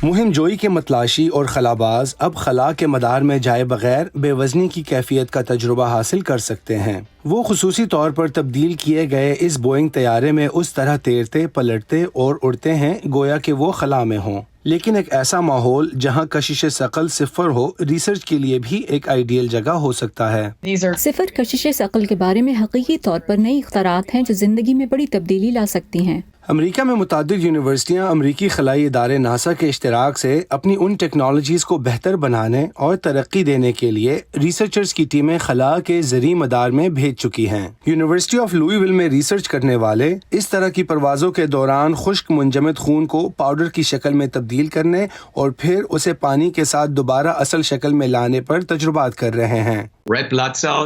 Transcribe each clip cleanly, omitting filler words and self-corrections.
مہم جوئی کے متلاشی اور خلاباز اب خلا کے مدار میں جائے بغیر بے وزنی کی کیفیت کا تجربہ حاصل کر سکتے ہیں۔ وہ خصوصی طور پر تبدیل کیے گئے اس بوئنگ طیارے میں اس طرح تیرتے، پلٹتے اور اڑتے ہیں گویا کہ وہ خلا میں ہوں، لیکن ایک ایسا ماحول جہاں کشش ثقل صفر ہو ریسرچ کے لیے بھی ایک آئیڈیل جگہ ہو سکتا ہے۔ صفر کشش ثقل کے بارے میں حقیقی طور پر نئی اختراعات ہیں جو زندگی میں بڑی تبدیلی لا سکتی ہیں۔ امریکہ میں متعدد یونیورسٹیاں امریکی خلائی ادارے ناسا کے اشتراک سے اپنی ان ٹیکنالوجیز کو بہتر بنانے اور ترقی دینے کے لیے ریسرچرز کی ٹیمیں خلا کے زرعی مدار میں بھیج چکی ہیں۔ یونیورسٹی آف لوئیویل میں ریسرچ کرنے والے اس طرح کی پروازوں کے دوران خشک منجمد خون کو پاؤڈر کی شکل میں تبدیل کرنے اور پھر اسے پانی کے ساتھ دوبارہ اصل شکل میں لانے پر تجربات کر رہے ہیں۔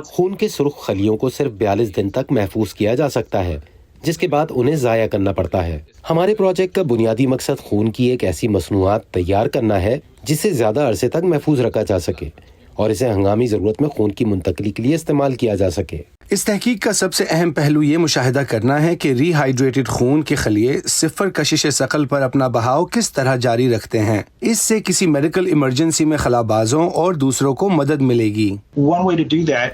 خون کے سرخ خلیوں کو صرف 42 دن تک محفوظ کیا جا سکتا ہے، جس کے بعد انہیں ضائع کرنا پڑتا ہے۔ ہمارے پروجیکٹ کا بنیادی مقصد خون کی ایک ایسی مصنوعات تیار کرنا ہے جسے زیادہ عرصے تک محفوظ رکھا جا سکے اور اسے ہنگامی ضرورت میں خون کی منتقلی کے لیے استعمال کیا جا سکے۔ اس تحقیق کا سب سے اہم پہلو یہ مشاہدہ کرنا ہے کہ ری ہائیڈریٹڈ خون کے خلیے صفر کشش ثقل پر اپنا بہاؤ کس طرح جاری رکھتے ہیں۔ اس سے کسی میڈیکل ایمرجنسی میں خلابازوں اور دوسروں کو مدد ملے گی۔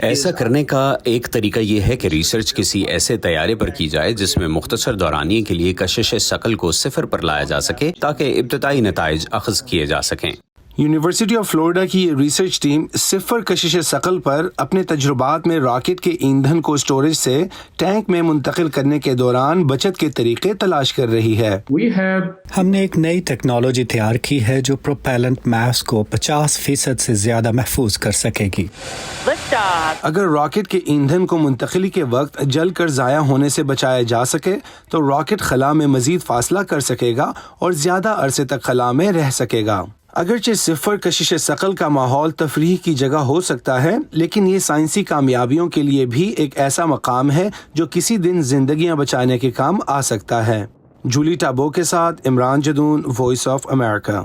ایسا کرنے کا ایک طریقہ یہ ہے کہ ریسرچ کسی ایسے طیارے پر کی جائے جس میں مختصر دورانیے کے لیے کشش ثقل کو صفر پر لایا جا سکے تاکہ ابتدائی نتائج اخذ کیے جا سکیں۔ یونیورسٹی آف فلوریڈا کی ریسرچ ٹیم صفر کشش ثقل پر اپنے تجربات میں راکٹ کے ایندھن کو اسٹوریج سے ٹینک میں منتقل کرنے کے دوران بچت کے طریقے تلاش کر رہی ہے۔ ہم نے ایک نئی ٹیکنالوجی تیار کی ہے جو پروپیلنٹ ماس کو 50% سے زیادہ محفوظ کر سکے گی۔ اگر راکٹ کے ایندھن کو منتقلی کے وقت جل کر ضائع ہونے سے بچایا جا سکے تو راکٹ خلا میں مزید فاصلہ کر سکے گا اور زیادہ عرصے تک خلا میں رہ سکے گا۔ اگرچہ صفر کشش ثقل کا ماحول تفریح کی جگہ ہو سکتا ہے، لیکن یہ سائنسی کامیابیوں کے لیے بھی ایک ایسا مقام ہے جو کسی دن زندگیاں بچانے کے کام آ سکتا ہے۔ جولی ٹابو کے ساتھ Imran Jadoon, Voice of America.